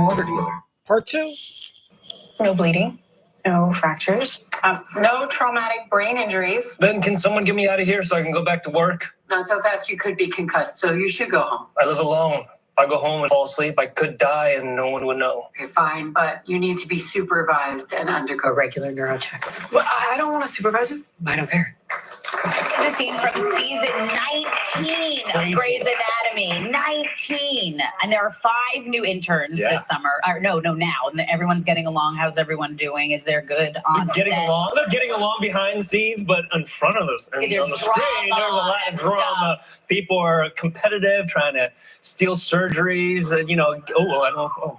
mortar dealer. Part 2. No bleeding. No fractures. No traumatic brain injuries. Then can someone get me out of here so I can go back to work? Not so fast. You could be concussed, so you should go home. I live alone. If I go home and fall asleep, I could die and no one would know. Okay, fine, but you need to be supervised and undergo regular neuro checks. Well, I don't want to supervise him. I don't care. The scene from season 19 of Grey's Anatomy. 19. And there are 5 new interns this summer. No, now. And everyone's getting along. How's everyone doing? Is there good on They're getting set? along. They're getting along behind the scenes, but in front of us, on the screen, there's a lot of drama. People are competitive, trying to steal surgeries. And, did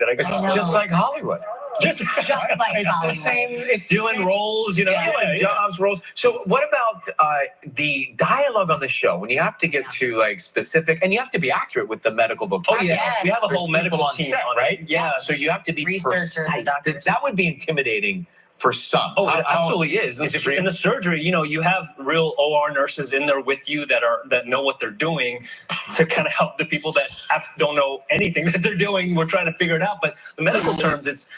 I get It's just like Hollywood. Just like it's Hollywood. the same. It's doing roles, jobs, roles. So what about the dialogue on the show when you have to get to like specific, and you have to be accurate with the medical vocabulary? Yes. We have a There's whole people medical on team set, on right? it. Yeah. So you have to be Researchers and precise. doctors. That would be intimidating for some. Oh, it absolutely is. In the surgery, you have real OR nurses in there with you that know what they're doing to kind of help the people that don't know anything that they're doing. We're trying to figure it out. But the medical terms, it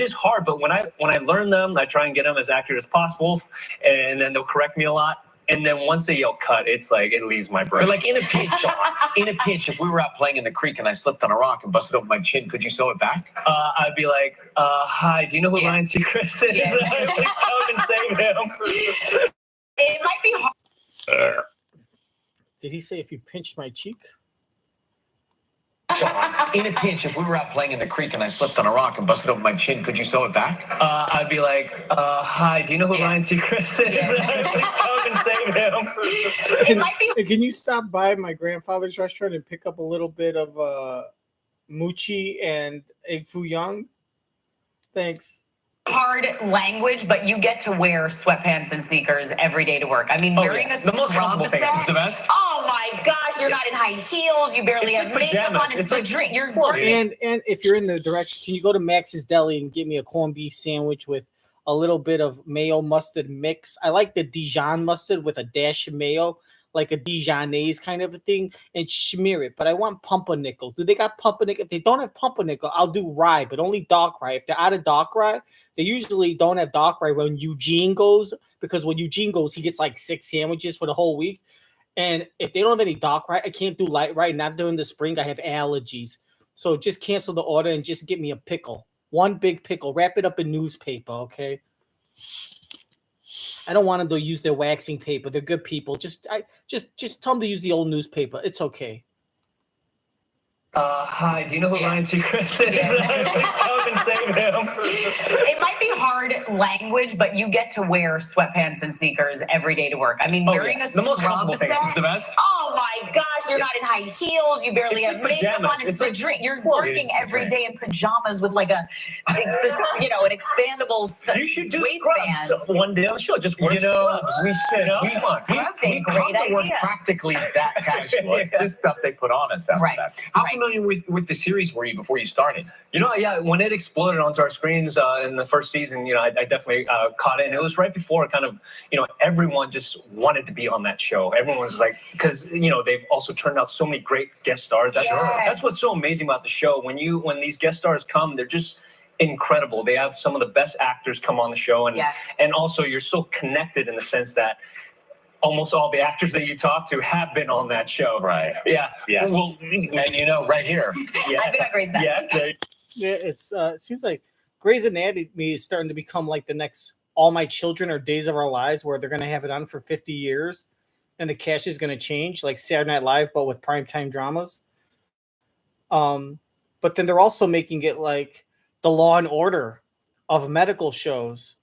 is hard. But when I learn them, I try and get them as accurate as possible, and then they'll correct me a lot. And then once they yell cut, it's like it leaves my brain. But like in a pinch, if we were out playing in the creek and I slipped on a rock and busted open my chin, could you sew it back? I'd be like, hi, do you know who Ryan Seacrest is? Yeah. Please come and save him. It might be hard. Did he say if you pinched my cheek? In a pinch, if we were out playing in the creek and I slipped on a rock and busted open my chin, could you sew it back? I'd be like, hi, do you know who Ryan Seacrest is? Please come and save him. It might be Can you stop by my grandfather's restaurant and pick up a little bit of mochi and egg foo young? Thanks. hard language, but you get to wear sweatpants and sneakers every day to work. I mean, wearing a the most comfortable scrub thing set. is the best. Oh my gosh, you're not in high heels. You barely It's have like makeup pajamas. on. It's It's a like drink. You're And if you're in the direction, can you go to Max's Deli and get me a corned beef sandwich with a little bit of mayo mustard mix? I like the Dijon mustard with a dash of mayo, like a Dijonnaise kind of a thing, and smear it. But I want pumpernickel. Do they got pumpernickel? If they don't have pumpernickel, I'll do rye, but only dark rye. If they're out of dark rye, they usually don't have dark rye when Eugene goes, because when Eugene goes, he gets like 6 sandwiches for the whole week. And if they don't have any dark rye, I can't do light rye. Not during the spring. I have allergies. So just cancel the order and just get me a pickle. One big pickle. Wrap it up in newspaper, okay? I don't want them to use their waxing paper. They're good people. Just tell them to use the old newspaper. It's okay. Hi, do you know who Ryan Seacrest is? Please come and save him. It might be hard language, but you get to wear sweatpants and sneakers every day to work. I mean, wearing a The most scrub comfortable thing set. is the best. Oh my gosh, you're not in high heels. You barely It's have like makeup pajamas. on. It's It's a like drink. You're floor. working every day in pajamas with like an expandable You should do waistband. scrubs one day on the show. Just wear scrubs. we should. Come on. We Great come to work idea. practically that casual. It's this stuff they put on us. Right, That. How right. familiar with the series were you before you started? When it exploded onto our screens in the first season, I definitely caught it. And it was right before kind of, everyone just wanted to be on that show. Everyone was like, because, they've also turned out so many great guest stars. That's what's so amazing about the show. When these guest stars come, they're just incredible. They have some of the best actors come on the show. And also you're so connected in the sense that almost all the actors that you talk to have been on that show. Right. Yeah. Yes. Well, and right here. I've been on Grey's Anatomy. Yes. It seems like Grey's Anatomy is starting to become like the next All My Children or Days of Our Lives, where they're going to have it on for 50 years and the cast is going to change, like Saturday Night Live, but with primetime dramas. But then they're also making it like the Law and Order of medical shows,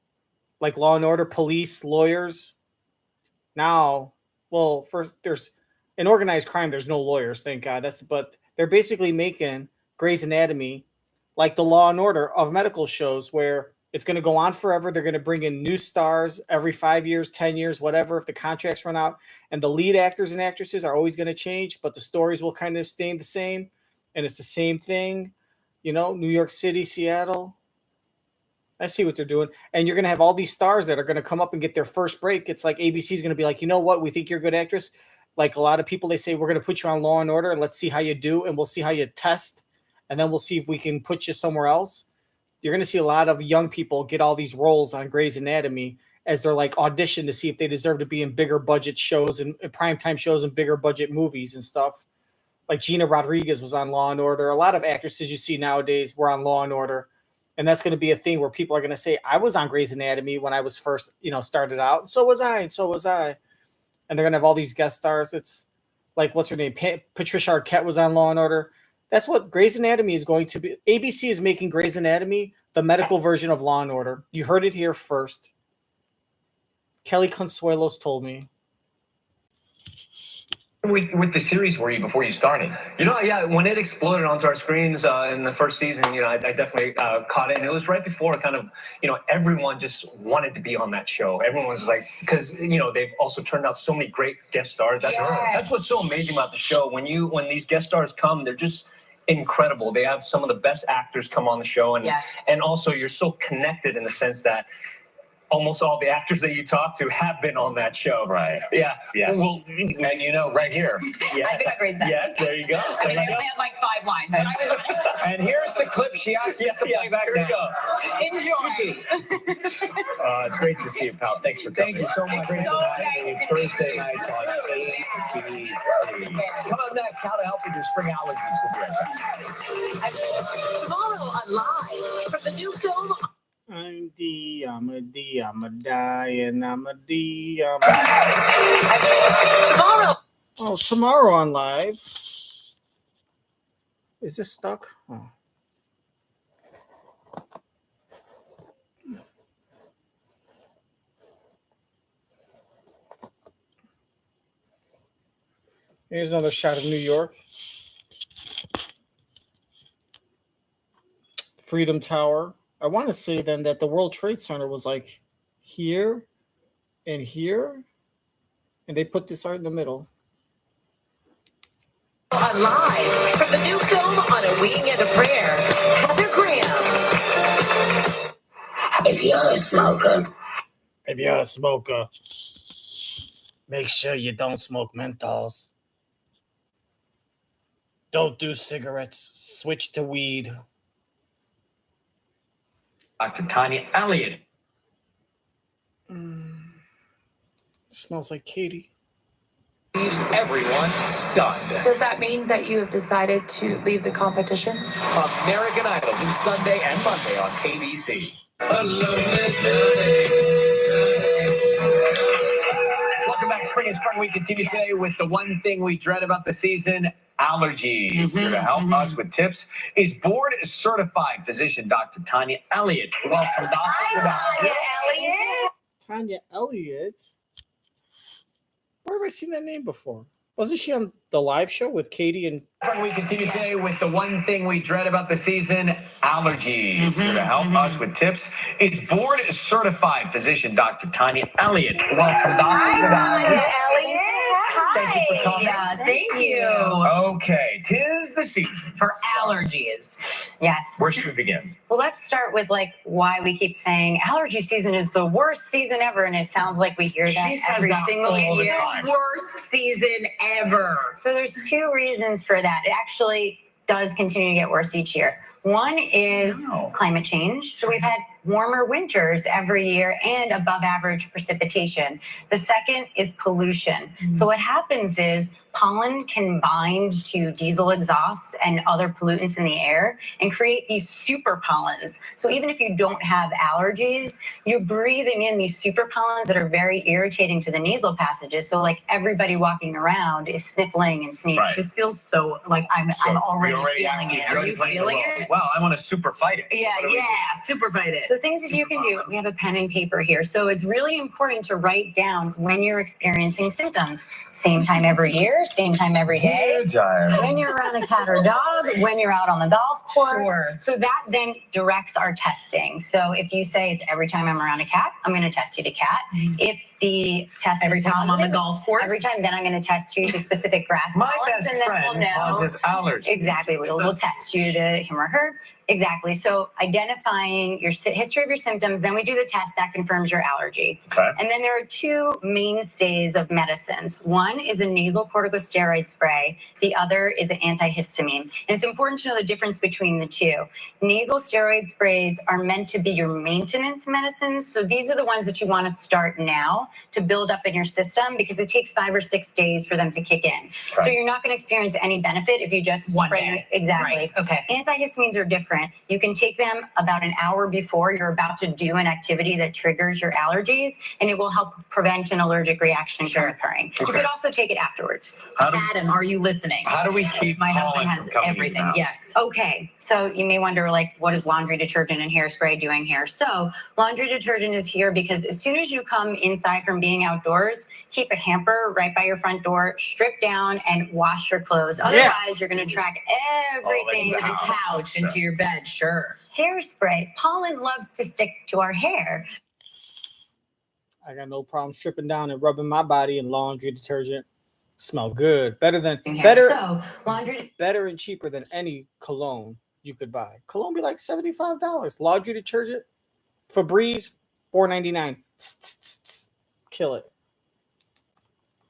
like Law and Order, police, lawyers. Now, well, first there's in organized crime, there's no lawyers, thank God. But they're basically making Grey's Anatomy like the Law and Order of medical shows, where it's going to go on forever. They're going to bring in new stars every 5 years, 10 years, whatever, if the contracts run out. And the lead actors and actresses are always going to change, but the stories will kind of stay the same. And it's the same thing, New York City, Seattle. I see what they're doing. And you're going to have all these stars that are going to come up and get their first break. It's like ABC is going to be like, you know what? We think you're a good actress. Like a lot of people, they say, we're going to put you on Law and Order and let's see how you do. And we'll see how you test. and then we'll see if we can put you somewhere else. You're going to see a lot of young people get all these roles on Grey's Anatomy as they're like audition to see if they deserve to be in bigger budget shows and primetime shows and bigger budget movies and stuff. Like Gina Rodriguez was on Law and Order. A lot of actresses you see nowadays were on Law and Order. And that's going to be a thing where people are going to say, I was on Grey's Anatomy when I was first, started out. So was I. And so was I. And they're going to have all these guest stars. It's like, what's her name? Patricia Arquette was on Law and Order. That's what Grey's Anatomy is going to be. ABC is making Grey's Anatomy the medical version of Law and Order. You heard it here first. Kelly Consuelos told me. With the series were you before you started? Yeah, when it exploded onto our screens in the first season, I definitely caught it. And it was right before kind of, everyone just wanted to be on that show. Everyone was like, because, they've also turned out so many great guest stars. That's what's so amazing about the show. When these guest stars come, they're just incredible. They have some of the best actors come on the show. And also you're so connected in the sense that almost all the actors that you talk to have been on that show. Right. Yeah. Yes. Well, and right here. I think I raised that. Yes, there you go. I mean, I only had like 5 lines, but I was on it. And here's the clip she asked us to play back here we now. go. Enjoy. It's great to see you, pal. Thanks for coming. Thank you so much. It's so nice to meet Thursday you. nights on ABC. Come on next, how to help with your spring allergies. We'll be right back. Tomorrow on Live from the new film. I'm a dying. Tomorrow. Oh, tomorrow on Live. Is this stuck? Oh. Here's another shot of New York. Freedom Tower. I want to say then that the World Trade Center was like here and here, and they put this right in the middle. On Live from the new film On a Wing and a Prayer. Heather Graham. If you're a smoker, Make sure you don't smoke menthols. Don't do cigarettes. Switch to weed. Dr. Tanya Elliott. Smells like Katie. Leaves everyone stunned. Does that mean that you have decided to leave the competition? American Idol this Sunday and Monday on ABC. Welcome back. Spring and Sprung. We continue today with the one thing we dread about the season, allergies. Here to help us with tips is board-certified physician Dr. Tanya Elliott. Welcome, Doctor. Hi, Tanya Elliott. Tanya Elliott? Where have I seen that name before? Wasn't she on the live show with Katie and... We continue today with the one thing we dread about the season, allergies. Here to help us with tips is board-certified physician Dr. Tanya Elliott. Welcome, Doctor. Hi, Tanya Elliott. Hi. Thank you for coming. Yeah, thank you. Okay, 'tis the season For allergies. Yes. Where should we begin? Well, let's start with why we keep saying allergy season is the worst season ever, and it sounds like we hear that She says every that single all the year. time. Worst season ever. So there's 2 reasons for that. It actually does continue to get worse each year. One is climate change. So we've had warmer winters every year and above average precipitation. The second is pollution. So what happens is pollen can bind to diesel exhausts and other pollutants in the air and create these super pollens. So even if you don't have allergies, you're breathing in these super pollens that are very irritating to the nasal passages. So everybody walking around is sniffling and sneezing. Right. This feels so I'm already feeling it. Are you feeling it? Well, I want to super fight it. Yeah, Super fight it. So things that you can do, we have a pen and paper here. So it's really important to write down when you're experiencing symptoms. Same time every year, same time every day. When you're around a cat or dog, when you're out on the golf course. Sure. So that then directs our testing. So if you say it's every time I'm around a cat, I'm going to test you to cat. If the test Every is time I'm on the positive, golf course. every time, then I'm going to test you to specific grass My pollens, best and then we'll friend know. causes allergies. Exactly. We'll test you to him or her. Exactly. So identifying your history of your symptoms, then we do the test that confirms your allergy. Okay. And then there are two mainstays of medicines. One is a nasal corticosteroid spray. The other is an antihistamine. And it's important to know the difference between the two. Nasal steroid sprays are meant to be your maintenance medicines. So these are the ones that you want to start now to build up in your system because it takes 5 or 6 days for them to kick in. So you're not going to experience any benefit if you just One spray. day. Exactly. Right. Okay. Antihistamines are different. You can take them about an hour before you're about to do an activity that triggers your allergies, and it will help prevent an allergic reaction from occurring. You could also take it afterwards. Adam, are you listening? How do we keep My husband pollen has from coming in everything. the house? Yes. Okay, so you may wonder, like, what is laundry detergent and hairspray doing here? So laundry detergent is here because as soon as you come inside from being outdoors, keep a hamper right by your front door, strip down, and wash your clothes. Otherwise, you're going to track everything into to the the couch. Into your bed, sure. Hairspray. Pollen loves to stick to our hair. I got no problem stripping down and rubbing my body in laundry detergent. Smell good. Better So laundry better and cheaper than any cologne you could buy. Cologne be like $75. Laundry detergent, Febreze, $4.99. Kill it.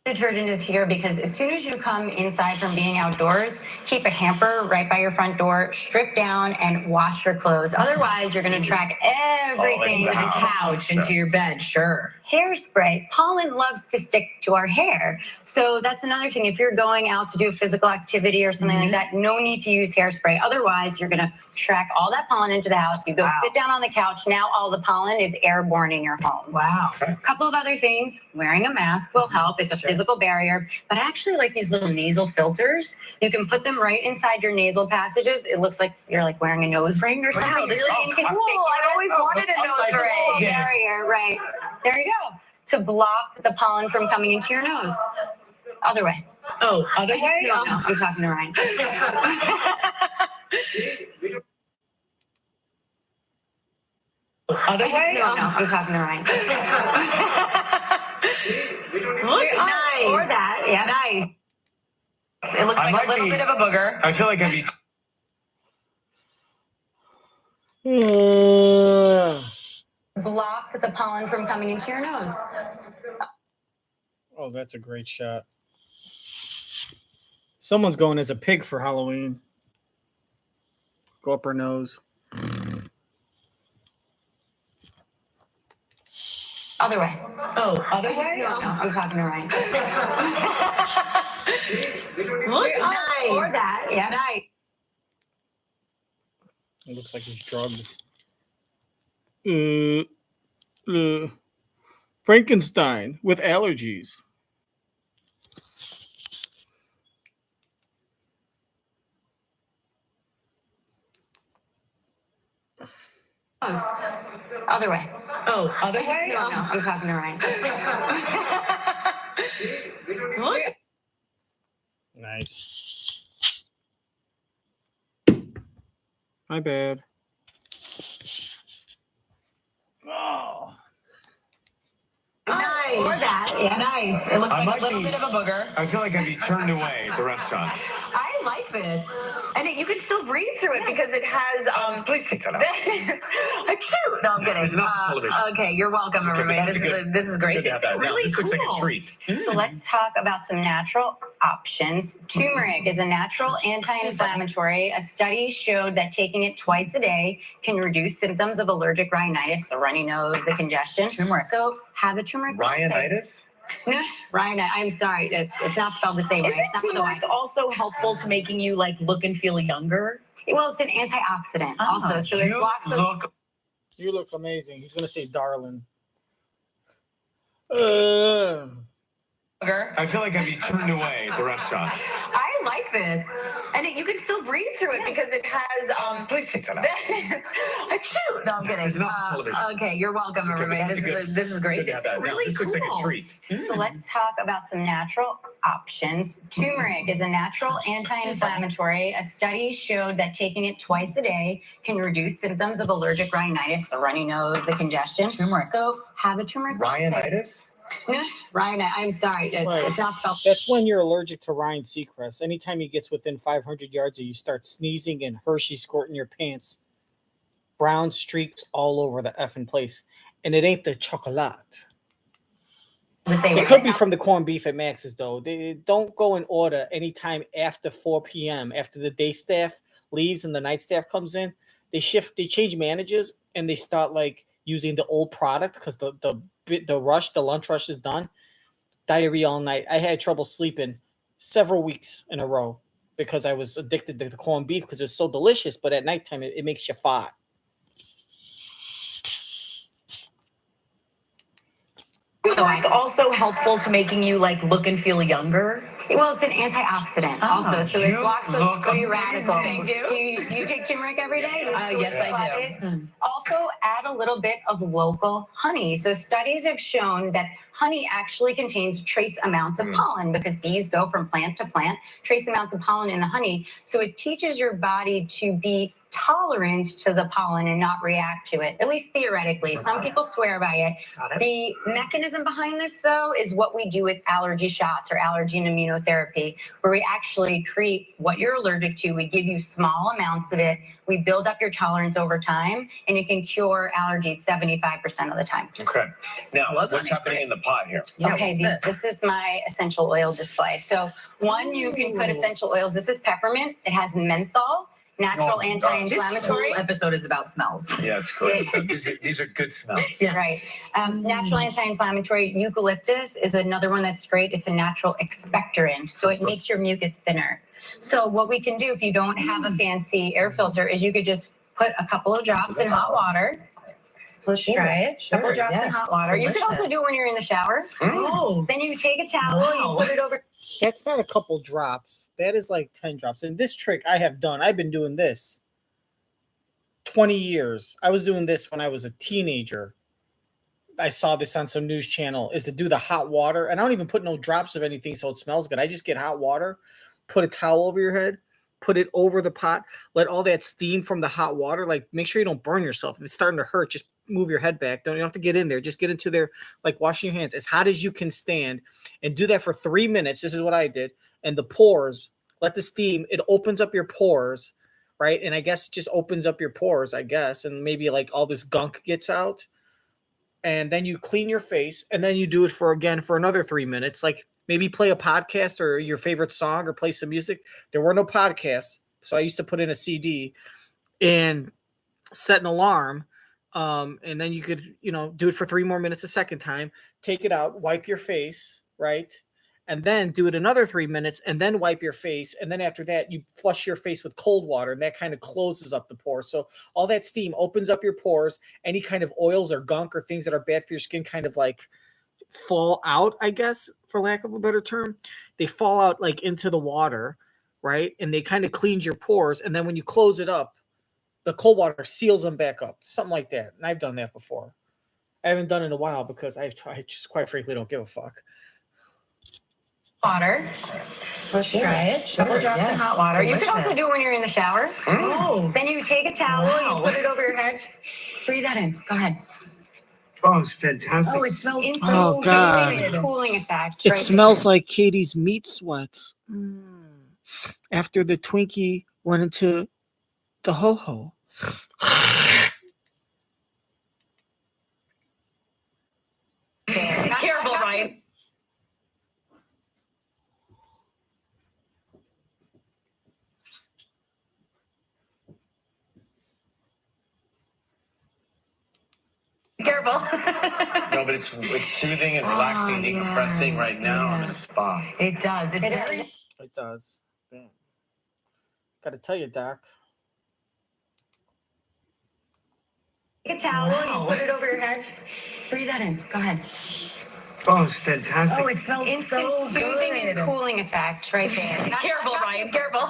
detergent is here because as soon as you come inside from being outdoors, keep a hamper right by your front door, strip down, and wash your clothes. Otherwise, you're going to track everything to the couch. Into your bed, sure. Hairspray. Pollen loves to stick to our hair. So that's another thing. If you're going out to do a physical activity or something like that, no need to use hairspray. Otherwise, you're going to track all that pollen into the house. You go sit down on the couch. Now all the pollen is airborne in your home. Wow. A couple of other things. Wearing a mask will help. It's a physical barrier. But I actually like these little nasal filters. You can put them right inside your nasal passages. It looks like you're like wearing a nose ring or something. Wow, this really is inconspicuous. cool. I always wanted a nose Little ring. barrier, right. There you go. To block the pollen from coming into your nose. Other way. Oh, other way? No, I'm talking to Ryan. Other way? No, I'm talking to Ryan. Nice. Or that, yeah. Nice. It looks I like a might little be- bit of a booger. I feel like I'd be. Block the pollen from coming into your nose. Oh, that's a great shot. Someone's going as a pig for Halloween. Go up her nose. Other way. Oh, other way? No, I'm talking to Ryan. Look, nice. Or that, yeah. Nice. It looks like he's drugged. Frankenstein with allergies. Nose. Other way. Oh, other way? No, I'm talking to Ryan. Look. Nice. My bad. Oh. Nice. Or that, yeah. Nice. It looks I like might a little be- bit of a booger. I feel like I'd be turned away at the restaurant. I like this. And you can still breathe through it because it has Please take that out. Achoo. No, I'm kidding. This is not television. Okay, you're welcome, Okay, everybody. that's This is great. Good to This have is that. really This cool. looks like a treat. So let's talk about some natural options. Turmeric is a natural anti-inflammatory. A study showed that taking it twice a day can reduce symptoms of allergic rhinitis, the runny nose, the congestion. Turmeric. So have a turmeric. Ryanitis? No, Ryan, I'm sorry. It's not spelled the same way. Isn't It's not with a Y. turmeric also helpful to making you like look and feel younger? Well, it's an antioxidant also. So it You blocks those. look. You look amazing. He's gonna say darling. Booger. I feel like I'd be turned away at the restaurant. I like this. And you can still breathe through it because it has Please take that out. Achoo. No, I'm kidding. This is not television. Okay, you're welcome, Okay, everybody. that's This is great. Good to This have is that. really This cool. looks like a treat. So let's talk about some natural options. Turmeric is a natural anti-inflammatory. A study showed that taking it twice a day can reduce symptoms of allergic rhinitis, the runny nose, the congestion. Turmeric. So have a turmeric. cocktail. Ryanitis? No, Ryan, I'm sorry. It's not spelled. That's when you're allergic to Ryan Seacrest. Anytime he gets within 500 yards of you, start sneezing and Hershey squirting your pants. Brown streaks all over the effing place. And it ain't the chocolate. It could be from the corned beef at Max's, though. They don't go and order anytime after 4 p.m. after the day staff leaves and the night staff comes in. They change managers, and they start like using the old product because the lunch rush is done. Diarrhea all night. I had trouble sleeping several weeks in a row because I was addicted to the corned beef because it's so delicious, but at nighttime it makes you fart. Like also helpful to making you like look and feel younger. Well, it's an antioxidant also, so it blocks those free radicals. Thank you. Do you take turmeric every day? Yes, I do. Also, add a little bit of local honey. So studies have shown that honey actually contains trace amounts of pollen because bees go from plant to plant, trace amounts of pollen in the honey. So it teaches your body to be tolerant to the pollen and not react to it, at least theoretically. Some people swear by it. The mechanism behind this, though, is what we do with allergy shots or allergy and immunotherapy, where we actually create what you're allergic to. We give you small amounts of it. We build up your tolerance over time, and it can cure allergies 75% of the time. Okay. Now, what's happening in the pot here? Okay, this is my essential oil display. So one, you can put essential oils. This is peppermint. It has menthol, natural anti-inflammatory. This whole episode is about smells. Yeah, it's great. These are good smells. Yeah. Right. Natural anti-inflammatory. Eucalyptus is another one that's great. It's a natural expectorant, so it makes your mucus thinner. So what we can do if you don't have a fancy air filter is you could just put a couple of drops in hot water. So let's try it. A couple drops in hot water. You can also do it when you're in the shower. Oh. Then you take a towel, you put it over. That's not a couple drops. That is like 10 drops. And this trick I have done, I've been doing this 20 years. I was doing this when I was a teenager. I saw this on some news channel, is to do the hot water. And I don't even put no drops of anything so it smells good. I just get hot water, put a towel over your head, put it over the pot, let all that steam from the hot water, like make sure you don't burn yourself. If it's starting to hurt, just move your head back. You don't have to get in there. Just get into there, like washing your hands as hot as you can stand and do that for 3 minutes. This is what I did. And the pores, let the steam, it opens up your pores, right? And I guess it just opens up your pores, I guess. And maybe like all this gunk gets out. And then you clean your face and then you do it for another 3 minutes. Like maybe play a podcast or your favorite song or play some music. There were no podcasts. So I used to put in a CD and set an alarm. And then you could, do it for 3 more minutes a second time, take it out, wipe your face, right? And then do it another 3 minutes and then wipe your face. And then after that, you flush your face with cold water and that kind of closes up the pores. So all that steam opens up your pores. Any kind of oils or gunk or things that are bad for your skin kind of like fall out, I guess, for lack of a better term. They fall out like into the water, right? And they kind of cleans your pores. And then when you close it up, the cold water seals them back up, something like that. And I've done that before. I haven't done it in a while because I just quite frankly don't give a fuck. Water. So let's try it. Couple drops in hot water. You can also do it when you're in the shower. Oh. Then you take a towel, you put it over your head. Breathe that in. Go ahead. Oh, it's fantastic. Oh, it smells Oh, so God. good. Cooling effect. It smells like Katie's meat sweats. After the Twinkie went into the ho-ho. Careful, Ryan. Careful. No, but it's soothing and relaxing, decompressing. Right now, I'm in a spa. It does. It's very. It does. Damn. Gotta tell you, Doc. Take a towel, you put it over your head. Breathe that in. Go ahead. Oh, it's fantastic. Oh, it smells Instant so soothing good. and cooling effect right there. Careful, Ryan. Careful.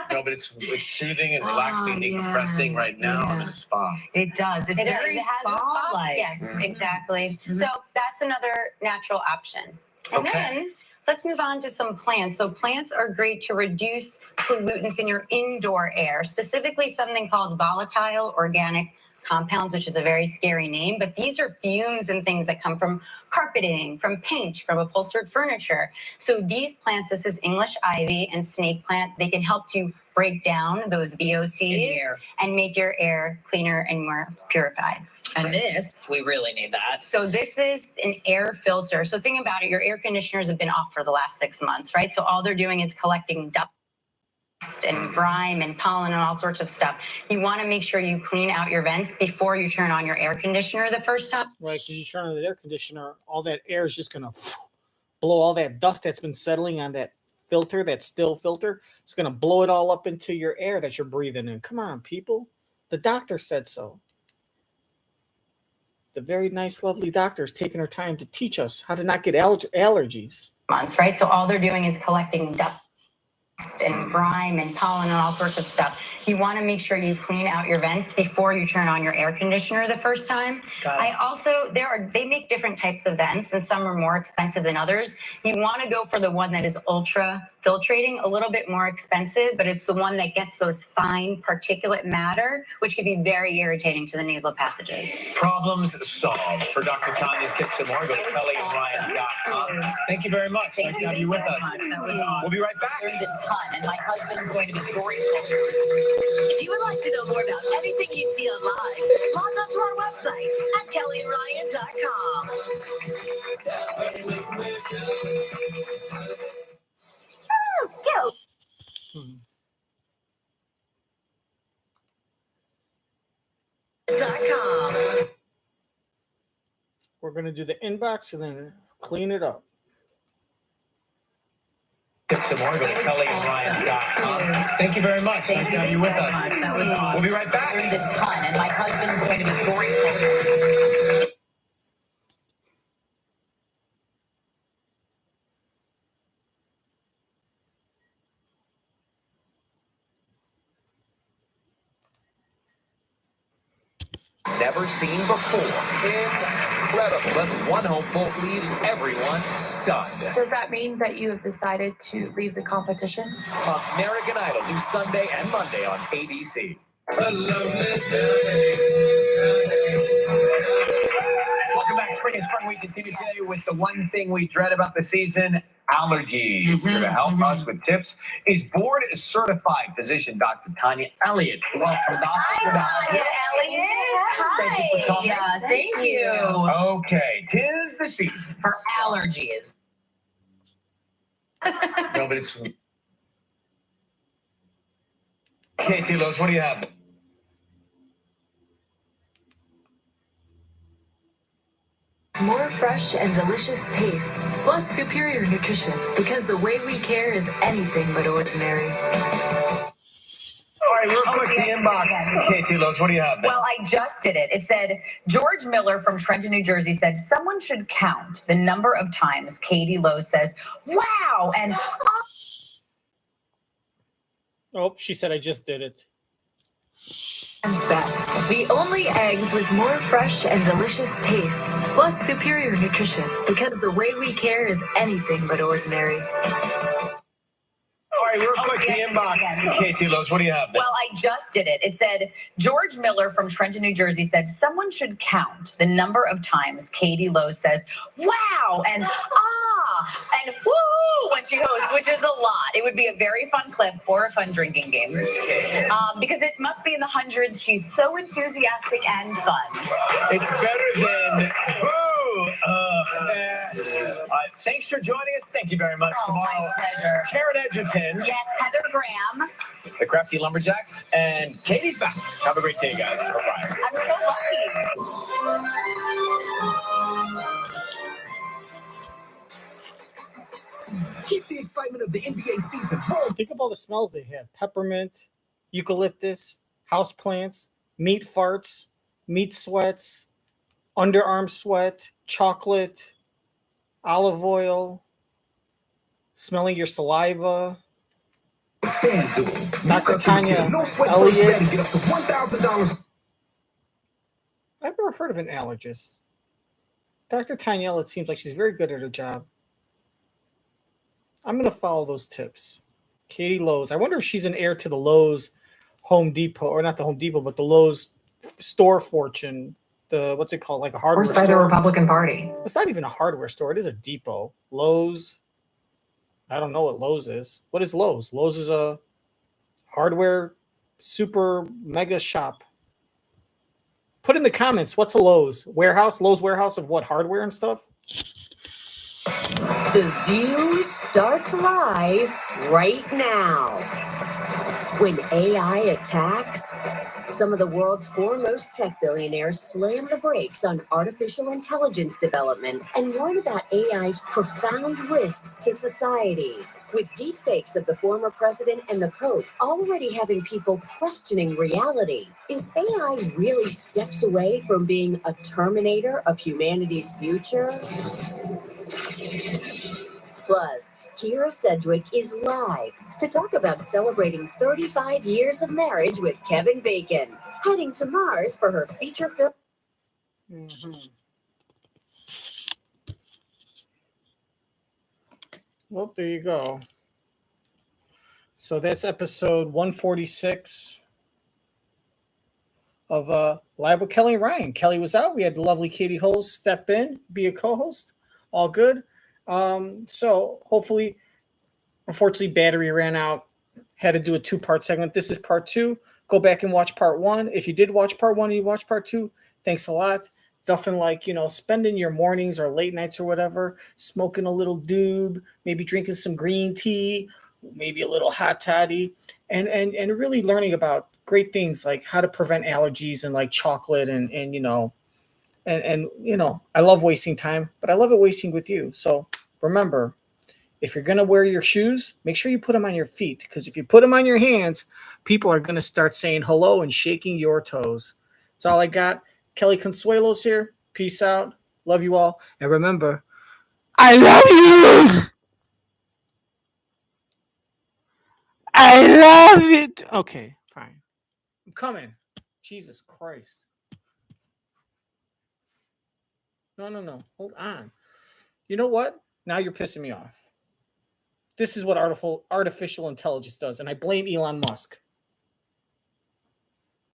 No, but it's soothing and relaxing, decompressing. Right now, I'm in a spa. It does. It's very It has a spa. spa-like. Yes, exactly. So that's another natural option. And then let's move on to some plants. So plants are great to reduce pollutants in your indoor air, specifically something called volatile organic compounds, which is a very scary name, but these are fumes and things that come from carpeting, from paint, from upholstered furniture. So these plants, this is English ivy and snake plant, they can help to break down those VOCs and make your air cleaner and more purified. And this, we really need that. So this is an air filter. So think about it, your air conditioners have been off for the last 6 months, right? So all they're doing is collecting dust and grime and pollen and all sorts of stuff. You want to make sure you clean out your vents before you turn on your air conditioner the first time. Right, because you turn on the air conditioner, all that air is just going to blow all that dust that's been settling on that filter, that still filter. It's going to blow it all up into your air that you're breathing in. Come on, people. The doctor said so. The very nice, lovely doctor is taking her time to teach us how to not get allergies. Months, right? So all they're doing is collecting dust and grime and pollen and all sorts of stuff. You want to make sure you clean out your vents before you turn on your air conditioner the first time. I also, they make different types of vents and some are more expensive than others. You want to go for the one that is ultra filtrating, a little bit more expensive, but it's the one that gets those fine particulate matter, which can be very irritating to the nasal passages. Problems solved. For Dr. Tanya's tips and more, go to kellyandryan.com. Thank you very much. Nice to have you with us. That was awesome. We'll be right back. Learned a ton, and my husband's going to be grateful. If you would like to know more about anything you see online, log on to our website at kellyandryan.com. We're going to do the inbox and then clean it up. Tips and more, go to kellyandryan.com. Thank you very much. Nice to have you with us. That was awesome. We'll be right back. Learned a ton, and my husband's going to be grateful. Never seen before. Incredible. That's one hopeful leaves everyone stunned. Does that mean that you have decided to leave the competition? American Idol do Sunday and Monday on ABC. Welcome back. Spring and Sprung Week continues today with the one thing we dread about the season, allergies. Here to help us with tips is board certified physician Dr. Tanya Elliott. Welcome, Dr. Hi, Elliot. Thank you for coming. Thank you. Okay, 'tis the season For allergies. No, but it's KT Lowe's, what do you have? More fresh and delicious taste, plus superior nutrition, because the way we care is anything but ordinary. All right, real quick, the inbox. KT Lowe's, what do you have? Well, I just did it. It said, George Miller from Trenton, New Jersey said, someone should count the number of times Katie Lowe says, wow, and Oh, she said I just did it. Best. The only eggs with more fresh and delicious taste, plus superior nutrition, because the way we care is anything but ordinary. All right, real quick, the inbox. KT Lowe's, what do you have? well, I just did it. It said, George Miller from Trenton, New Jersey said, someone should count the number of times Katie Lowe says, wow, and and woo when she hosts, which is a lot. It would be a very fun clip or a fun drinking game. Because it must be in the hundreds. She's so enthusiastic and fun. It's better than woo. Thanks for joining us. Thank you very much. Oh, Tomorrow, my pleasure. Taryn Edgerton, Yes, Heather Graham. the Crafty Lumberjacks, and Katie's back. Have a great day, guys. Bye-bye. I'm so lucky. Keep the excitement of the NBA season. Think of all the smells they have: peppermint, eucalyptus, house plants, meat farts, meat sweats, underarm sweat, chocolate, olive oil, smelling your saliva. Dr. Tanya Elliott. Get up to $1,000. I've never heard of an allergist. Dr. Tanya Elliott seems like she's very good at her job. I'm going to follow those tips. Katie Lowe's. I wonder if she's an heir to the Lowe's Home Depot, or not the Home Depot, but the Lowe's store fortune. The what's it called? Like a hardware Forced by the store. Republican Party. It's not even a hardware store. It is a depot. Lowe's. I don't know what Lowe's is. What is Lowe's? Lowe's is a hardware super mega shop. Put in the comments, what's a Lowe's warehouse? Lowe's warehouse of what, hardware and stuff? The View starts live right now. When AI attacks, some of the world's foremost tech billionaires slam the brakes on artificial intelligence development and warn about AI's profound risks to society. With deepfakes of the former president and the Pope already having people questioning reality, is AI really steps away from being a terminator of humanity's future? Plus, Kira Sedgwick is live to talk about celebrating 35 years of marriage with Kevin Bacon, heading to Mars for her feature film. Well, there you go. So that's episode 146 of Live with Kelly and Ryan. Kelly was out. We had the lovely Katie Holes step in, be a co-host. All good. So hopefully, unfortunately, battery ran out. Had to do a 2-part segment. This is part 2. Go back and watch part 1. If you did watch part 1 and you watched part 2, thanks a lot. Nothing like, spending your mornings or late nights or whatever, smoking a little doob, maybe drinking some green tea, maybe a little hot toddy, and really learning about great things like how to prevent allergies and like chocolate and I love wasting time, but I love it wasting with you. So remember, if you're going to wear your shoes, make sure you put them on your feet, because if you put them on your hands, people are going to start saying hello and shaking your toes. That's all I got. Kelly Consuelos here. Peace out. Love you all. And remember, I love you. I love it. Okay, fine. I'm coming. Jesus Christ. No. Hold on. You know what? Now you're pissing me off. This is what artificial intelligence does, and I blame Elon Musk.